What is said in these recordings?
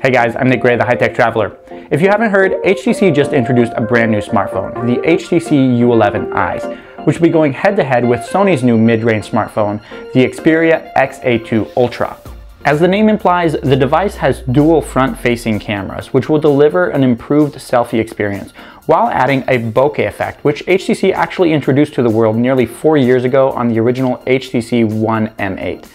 Hey guys, I'm Nick Gray, the High-Tech Traveler. If you haven't heard, HTC just introduced a brand new smartphone, the HTC U11 EYEs, which will be going head-to-head with Sony's new mid-range smartphone, the Xperia XA2 Ultra. As the name implies, the device has dual front-facing cameras, which will deliver an improved selfie experience, while adding a bokeh effect, which HTC actually introduced to the world nearly 4 years ago on the original HTC One M8.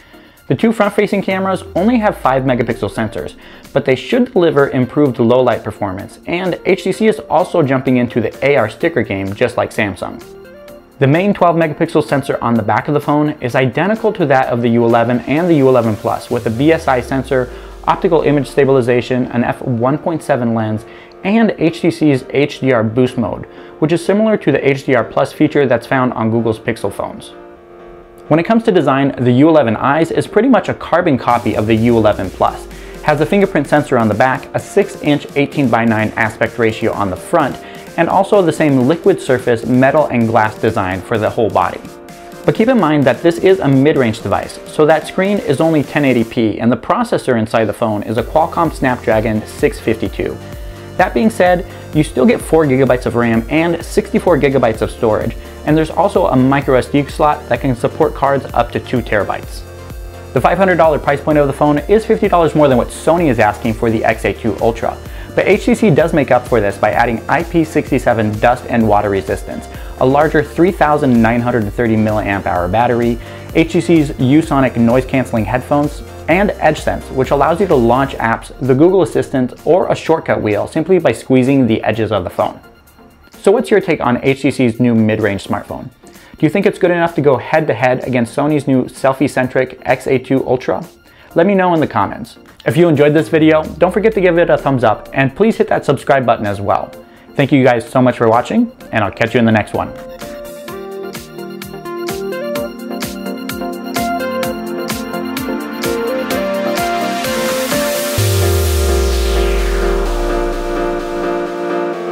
The two front-facing cameras only have 5 megapixel sensors, but they should deliver improved low-light performance, and HTC is also jumping into the AR sticker game just like Samsung. The main 12 megapixel sensor on the back of the phone is identical to that of the U11 and the U11 Plus, with a BSI sensor, optical image stabilization, an f1.7 lens, and HTC's HDR boost mode, which is similar to the HDR Plus feature that's found on Google's Pixel phones. When it comes to design, the U11 EYEs is pretty much a carbon copy of the U11 Plus. It has a fingerprint sensor on the back, a 6-inch 18:9 aspect ratio on the front, and also the same liquid surface metal and glass design for the whole body. But keep in mind that this is a mid-range device, so that screen is only 1080p and the processor inside the phone is a Qualcomm Snapdragon 652. That being said, you still get 4 GB of RAM and 64 GB of storage, and there's also a microSD slot that can support cards up to 2 TB. The $500 price point of the phone is $50 more than what Sony is asking for the XA2 Ultra, but HTC does make up for this by adding IP67 dust and water resistance, a larger 3,930 mAh battery, HTC's Usonic noise-canceling headphones, and Edgesense, which allows you to launch apps, the Google Assistant, or a shortcut wheel simply by squeezing the edges of the phone. So what's your take on HTC's new mid-range smartphone? Do you think it's good enough to go head-to-head against Sony's new selfie-centric XA2 Ultra? Let me know in the comments. If you enjoyed this video, don't forget to give it a thumbs up, and please hit that subscribe button as well. Thank you guys so much for watching, and I'll catch you in the next one.